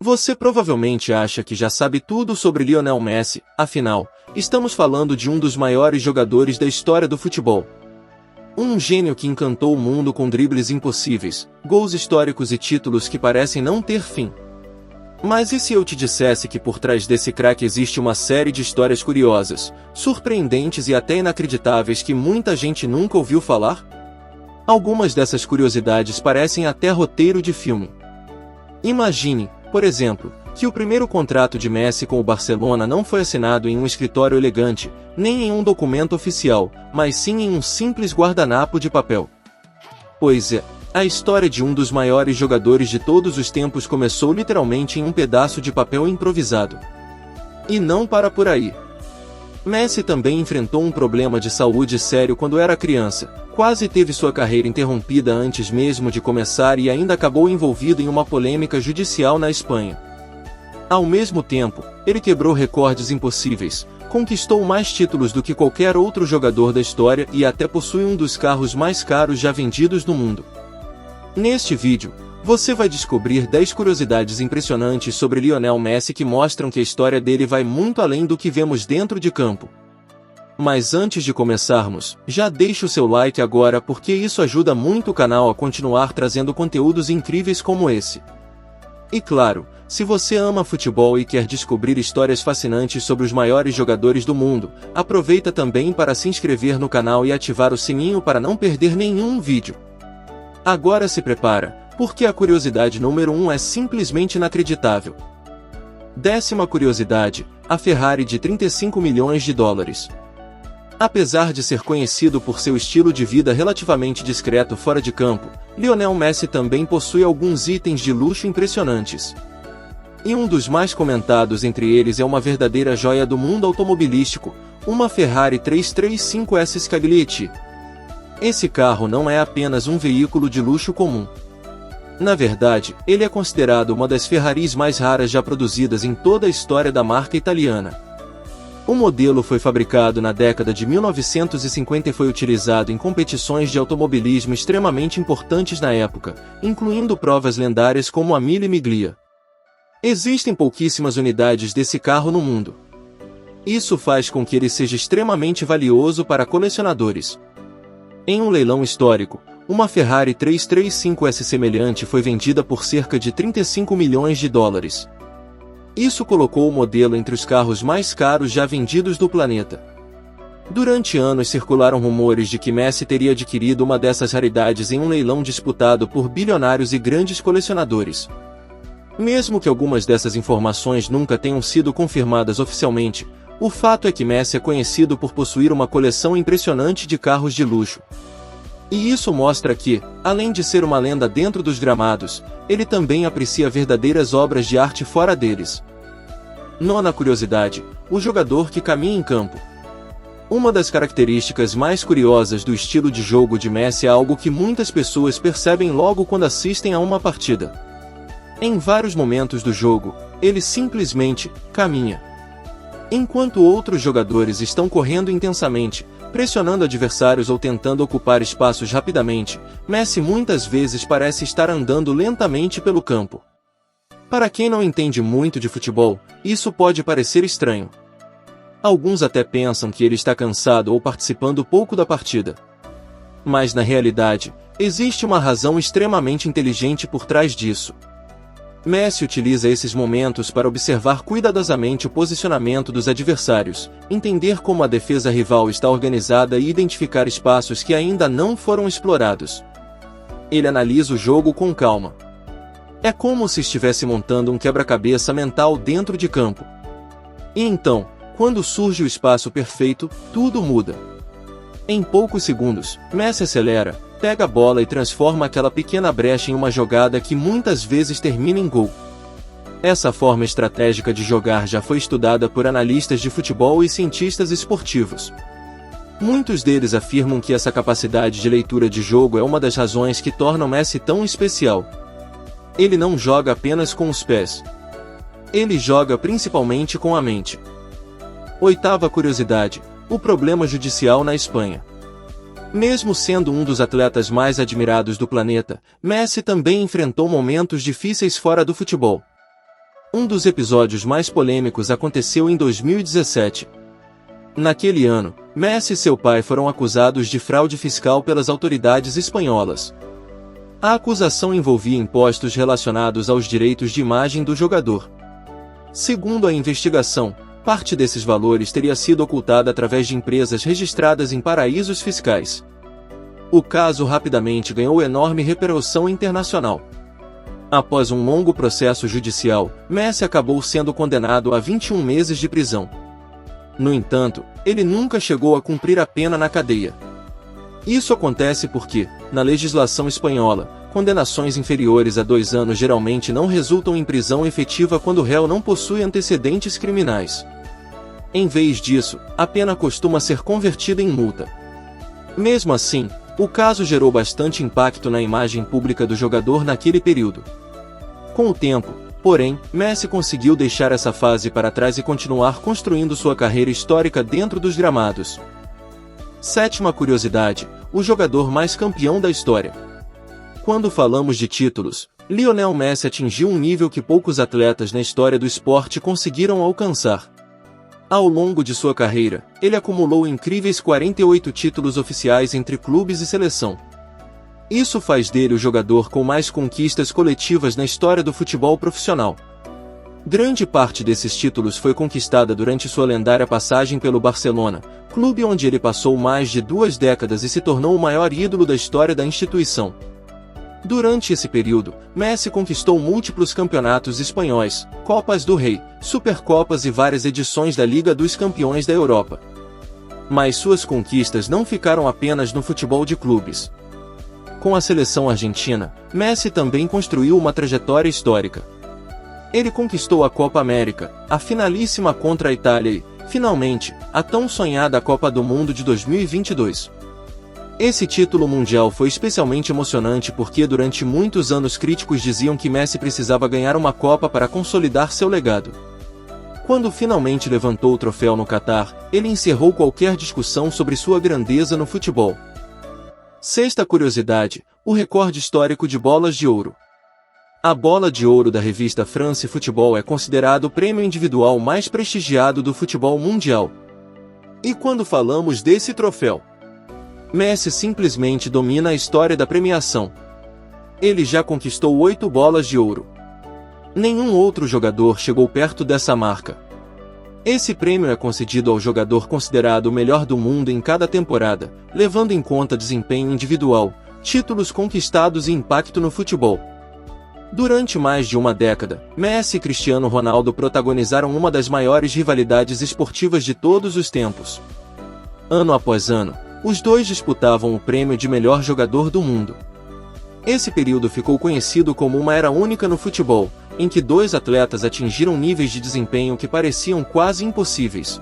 Você provavelmente acha que já sabe tudo sobre Lionel Messi, afinal, estamos falando de um dos maiores jogadores da história do futebol. Um gênio que encantou o mundo com dribles impossíveis, gols históricos e títulos que parecem não ter fim. Mas e se eu te dissesse que por trás desse craque existe uma série de histórias curiosas, surpreendentes e até inacreditáveis que muita gente nunca ouviu falar? Algumas dessas curiosidades parecem até roteiro de filme. Imagine, por exemplo, que o primeiro contrato de Messi com o Barcelona não foi assinado em um escritório elegante, nem em um documento oficial, mas sim em um simples guardanapo de papel. Pois é, a história de um dos maiores jogadores de todos os tempos começou literalmente em um pedaço de papel improvisado. E não para por aí. Messi também enfrentou um problema de saúde sério quando era criança, quase teve sua carreira interrompida antes mesmo de começar e ainda acabou envolvido em uma polêmica judicial na Espanha. Ao mesmo tempo, ele quebrou recordes impossíveis, conquistou mais títulos do que qualquer outro jogador da história e até possui um dos carros mais caros já vendidos no mundo. Neste vídeo, você vai descobrir 10 curiosidades impressionantes sobre Lionel Messi que mostram que a história dele vai muito além do que vemos dentro de campo. Mas antes de começarmos, já deixe o seu like agora porque isso ajuda muito o canal a continuar trazendo conteúdos incríveis como esse. E claro, se você ama futebol e quer descobrir histórias fascinantes sobre os maiores jogadores do mundo, aproveita também para se inscrever no canal e ativar o sininho para não perder nenhum vídeo. Agora se prepara, porque a curiosidade número 1 é simplesmente inacreditável. 10ª curiosidade, a Ferrari de 35 milhões de dólares. Apesar de ser conhecido por seu estilo de vida relativamente discreto fora de campo, Lionel Messi também possui alguns itens de luxo impressionantes. E um dos mais comentados entre eles é uma verdadeira joia do mundo automobilístico, uma Ferrari 335S Scaglietti. Esse carro não é apenas um veículo de luxo comum. Na verdade, ele é considerado uma das Ferraris mais raras já produzidas em toda a história da marca italiana. O modelo foi fabricado na década de 1950 e foi utilizado em competições de automobilismo extremamente importantes na época, incluindo provas lendárias como a Mille Miglia. Existem pouquíssimas unidades desse carro no mundo. Isso faz com que ele seja extremamente valioso para colecionadores. Em um leilão histórico, uma Ferrari 335S semelhante foi vendida por cerca de 35 milhões de dólares. Isso colocou o modelo entre os carros mais caros já vendidos do planeta. Durante anos circularam rumores de que Messi teria adquirido uma dessas raridades em um leilão disputado por bilionários e grandes colecionadores. Mesmo que algumas dessas informações nunca tenham sido confirmadas oficialmente, o fato é que Messi é conhecido por possuir uma coleção impressionante de carros de luxo. E isso mostra que, além de ser uma lenda dentro dos gramados, ele também aprecia verdadeiras obras de arte fora deles. 9ª curiosidade, o jogador que caminha em campo. Uma das características mais curiosas do estilo de jogo de Messi é algo que muitas pessoas percebem logo quando assistem a uma partida. Em vários momentos do jogo, ele simplesmente caminha. Enquanto outros jogadores estão correndo intensamente, pressionando adversários ou tentando ocupar espaços rapidamente, Messi muitas vezes parece estar andando lentamente pelo campo. Para quem não entende muito de futebol, isso pode parecer estranho. Alguns até pensam que ele está cansado ou participando pouco da partida. Mas na realidade, existe uma razão extremamente inteligente por trás disso. Messi utiliza esses momentos para observar cuidadosamente o posicionamento dos adversários, entender como a defesa rival está organizada e identificar espaços que ainda não foram explorados. Ele analisa o jogo com calma. É como se estivesse montando um quebra-cabeça mental dentro de campo. E então, quando surge o espaço perfeito, tudo muda. Em poucos segundos, Messi acelera, pega a bola e transforma aquela pequena brecha em uma jogada que muitas vezes termina em gol. Essa forma estratégica de jogar já foi estudada por analistas de futebol e cientistas esportivos. Muitos deles afirmam que essa capacidade de leitura de jogo é uma das razões que tornam Messi tão especial. Ele não joga apenas com os pés. Ele joga principalmente com a mente. 8ª curiosidade, o problema judicial na Espanha. Mesmo sendo um dos atletas mais admirados do planeta, Messi também enfrentou momentos difíceis fora do futebol. Um dos episódios mais polêmicos aconteceu em 2017. Naquele ano, Messi e seu pai foram acusados de fraude fiscal pelas autoridades espanholas. A acusação envolvia impostos relacionados aos direitos de imagem do jogador. Segundo a investigação, parte desses valores teria sido ocultada através de empresas registradas em paraísos fiscais. O caso rapidamente ganhou enorme repercussão internacional. Após um longo processo judicial, Messi acabou sendo condenado a 21 meses de prisão. No entanto, ele nunca chegou a cumprir a pena na cadeia. Isso acontece porque, na legislação espanhola, condenações inferiores a 2 anos geralmente não resultam em prisão efetiva quando o réu não possui antecedentes criminais. Em vez disso, a pena costuma ser convertida em multa. Mesmo assim, o caso gerou bastante impacto na imagem pública do jogador naquele período. Com o tempo, porém, Messi conseguiu deixar essa fase para trás e continuar construindo sua carreira histórica dentro dos gramados. Sétima curiosidade: o jogador mais campeão da história. Quando falamos de títulos, Lionel Messi atingiu um nível que poucos atletas na história do esporte conseguiram alcançar. Ao longo de sua carreira, ele acumulou incríveis 48 títulos oficiais entre clubes e seleção. Isso faz dele o jogador com mais conquistas coletivas na história do futebol profissional. Grande parte desses títulos foi conquistada durante sua lendária passagem pelo Barcelona, clube onde ele passou mais de 2 décadas e se tornou o maior ídolo da história da instituição. Durante esse período, Messi conquistou múltiplos campeonatos espanhóis, Copas do Rei, Supercopas e várias edições da Liga dos Campeões da Europa. Mas suas conquistas não ficaram apenas no futebol de clubes. Com a seleção argentina, Messi também construiu uma trajetória histórica. Ele conquistou a Copa América, a finalíssima contra a Itália e, finalmente, a tão sonhada Copa do Mundo de 2022. Esse título mundial foi especialmente emocionante porque durante muitos anos críticos diziam que Messi precisava ganhar uma Copa para consolidar seu legado. Quando finalmente levantou o troféu no Catar, ele encerrou qualquer discussão sobre sua grandeza no futebol. Sexta curiosidade: o recorde histórico de bolas de ouro. A bola de ouro da revista France Football é considerado o prêmio individual mais prestigiado do futebol mundial. E quando falamos desse troféu, Messi simplesmente domina a história da premiação. Ele já conquistou 8 bolas de ouro. Nenhum outro jogador chegou perto dessa marca. Esse prêmio é concedido ao jogador considerado o melhor do mundo em cada temporada, levando em conta desempenho individual, títulos conquistados e impacto no futebol. Durante mais de uma década, Messi e Cristiano Ronaldo protagonizaram uma das maiores rivalidades esportivas de todos os tempos. Ano após ano, os dois disputavam o prêmio de melhor jogador do mundo. Esse período ficou conhecido como uma era única no futebol, em que 2 atletas atingiram níveis de desempenho que pareciam quase impossíveis.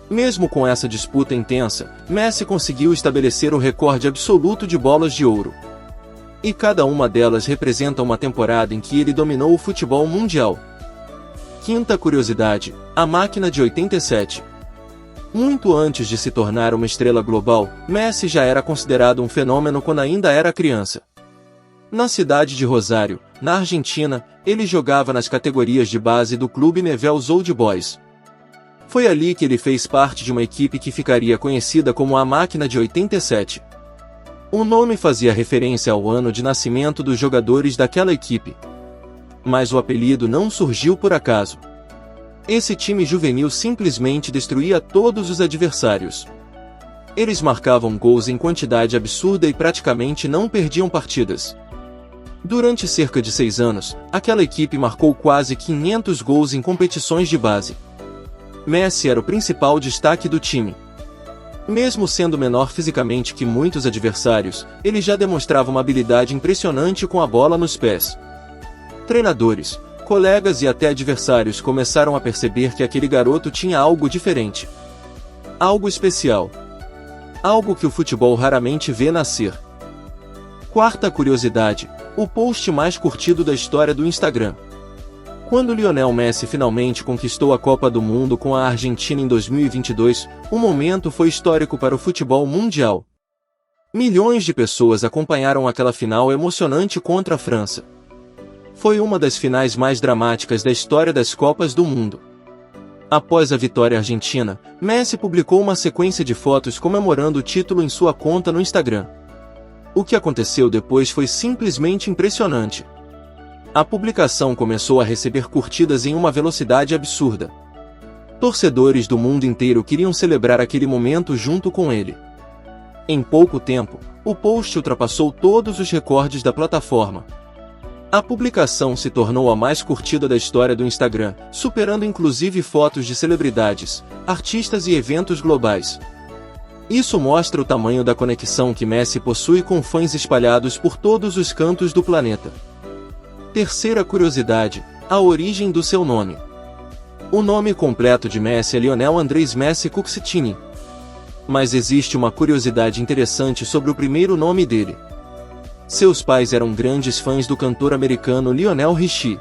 Mesmo com essa disputa intensa, Messi conseguiu estabelecer o recorde absoluto de bolas de ouro. E cada uma delas representa uma temporada em que ele dominou o futebol mundial. Quinta curiosidade: a máquina de 87. Muito antes de se tornar uma estrela global, Messi já era considerado um fenômeno quando ainda era criança. Na cidade de Rosário, na Argentina, ele jogava nas categorias de base do clube Newell's Old Boys. Foi ali que ele fez parte de uma equipe que ficaria conhecida como a Máquina de 87. O nome fazia referência ao ano de nascimento dos jogadores daquela equipe. Mas o apelido não surgiu por acaso. Esse time juvenil simplesmente destruía todos os adversários. Eles marcavam gols em quantidade absurda e praticamente não perdiam partidas. Durante cerca de 6 anos, aquela equipe marcou quase 500 gols em competições de base. Messi era o principal destaque do time. Mesmo sendo menor fisicamente que muitos adversários, ele já demonstrava uma habilidade impressionante com a bola nos pés. Treinadores, colegas e até adversários começaram a perceber que aquele garoto tinha algo diferente. Algo especial. Algo que o futebol raramente vê nascer. Quarta curiosidade: o post mais curtido da história do Instagram. Quando Lionel Messi finalmente conquistou a Copa do Mundo com a Argentina em 2022, o momento foi histórico para o futebol mundial. Milhões de pessoas acompanharam aquela final emocionante contra a França. Foi uma das finais mais dramáticas da história das Copas do Mundo. Após a vitória argentina, Messi publicou uma sequência de fotos comemorando o título em sua conta no Instagram. O que aconteceu depois foi simplesmente impressionante. A publicação começou a receber curtidas em uma velocidade absurda. Torcedores do mundo inteiro queriam celebrar aquele momento junto com ele. Em pouco tempo, o post ultrapassou todos os recordes da plataforma. A publicação se tornou a mais curtida da história do Instagram, superando inclusive fotos de celebridades, artistas e eventos globais. Isso mostra o tamanho da conexão que Messi possui com fãs espalhados por todos os cantos do planeta. Terceira curiosidade: a origem do seu nome. O nome completo de Messi é Lionel Andrés Messi Coutinho. Mas existe uma curiosidade interessante sobre o primeiro nome dele. Seus pais eram grandes fãs do cantor americano Lionel Richie.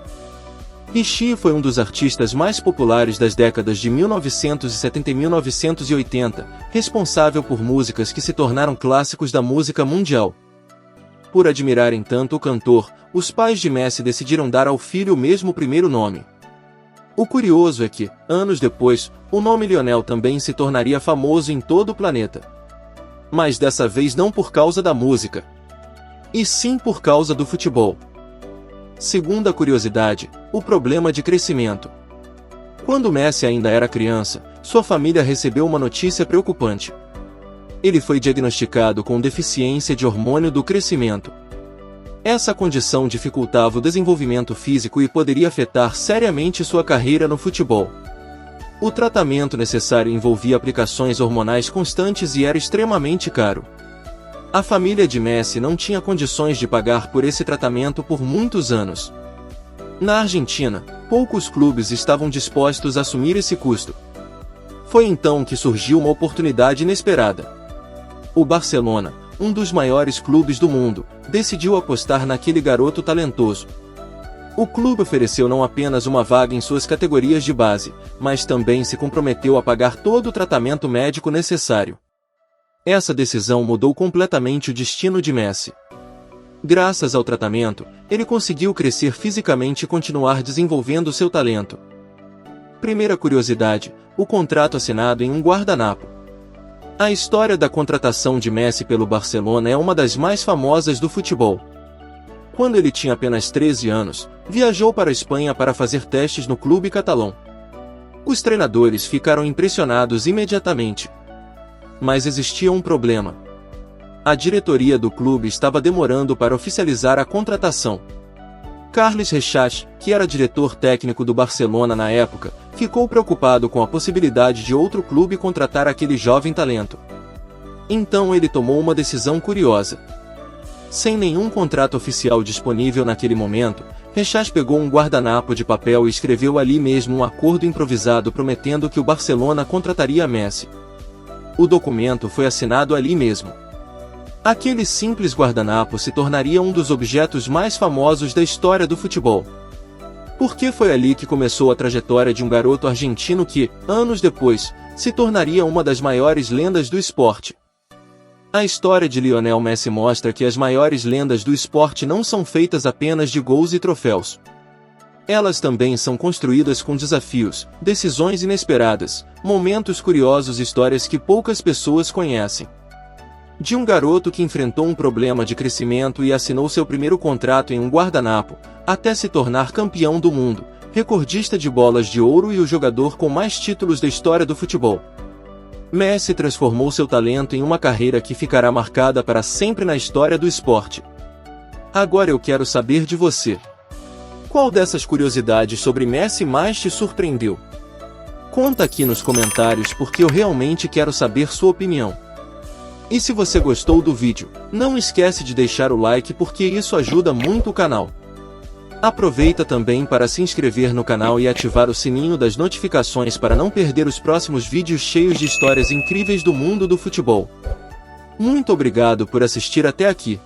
Richie foi um dos artistas mais populares das décadas de 1970 e 1980, responsável por músicas que se tornaram clássicos da música mundial. Por admirarem tanto o cantor, os pais de Messi decidiram dar ao filho o mesmo primeiro nome. O curioso é que, anos depois, o nome Lionel também se tornaria famoso em todo o planeta. Mas dessa vez não por causa da música, e sim por causa do futebol. Segunda curiosidade: o problema de crescimento. Quando Messi ainda era criança, sua família recebeu uma notícia preocupante. Ele foi diagnosticado com deficiência de hormônio do crescimento. Essa condição dificultava o desenvolvimento físico e poderia afetar seriamente sua carreira no futebol. O tratamento necessário envolvia aplicações hormonais constantes e era extremamente caro. A família de Messi não tinha condições de pagar por esse tratamento por muitos anos. Na Argentina, poucos clubes estavam dispostos a assumir esse custo. Foi então que surgiu uma oportunidade inesperada. O Barcelona, um dos maiores clubes do mundo, decidiu apostar naquele garoto talentoso. O clube ofereceu não apenas uma vaga em suas categorias de base, mas também se comprometeu a pagar todo o tratamento médico necessário. Essa decisão mudou completamente o destino de Messi. Graças ao tratamento, ele conseguiu crescer fisicamente e continuar desenvolvendo seu talento. Primeira curiosidade: o contrato assinado em um guardanapo. A história da contratação de Messi pelo Barcelona é uma das mais famosas do futebol. Quando ele tinha apenas 13 anos, viajou para a Espanha para fazer testes no clube catalão. Os treinadores ficaram impressionados imediatamente. Mas existia um problema. A diretoria do clube estava demorando para oficializar a contratação. Carles Rexach, que era diretor técnico do Barcelona na época, ficou preocupado com a possibilidade de outro clube contratar aquele jovem talento. Então ele tomou uma decisão curiosa. Sem nenhum contrato oficial disponível naquele momento, Rexach pegou um guardanapo de papel e escreveu ali mesmo um acordo improvisado prometendo que o Barcelona contrataria Messi. O documento foi assinado ali mesmo. Aquele simples guardanapo se tornaria um dos objetos mais famosos da história do futebol. Porque foi ali que começou a trajetória de um garoto argentino que, anos depois, se tornaria uma das maiores lendas do esporte. A história de Lionel Messi mostra que as maiores lendas do esporte não são feitas apenas de gols e troféus. Elas também são construídas com desafios, decisões inesperadas, momentos curiosos e histórias que poucas pessoas conhecem. De um garoto que enfrentou um problema de crescimento e assinou seu primeiro contrato em um guardanapo, até se tornar campeão do mundo, recordista de bolas de ouro e o jogador com mais títulos da história do futebol. Messi transformou seu talento em uma carreira que ficará marcada para sempre na história do esporte. Agora eu quero saber de você. Qual dessas curiosidades sobre Messi mais te surpreendeu? Conta aqui nos comentários porque eu realmente quero saber sua opinião. E se você gostou do vídeo, não esquece de deixar o like porque isso ajuda muito o canal. Aproveita também para se inscrever no canal e ativar o sininho das notificações para não perder os próximos vídeos cheios de histórias incríveis do mundo do futebol. Muito obrigado por assistir até aqui.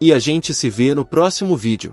E a gente se vê no próximo vídeo.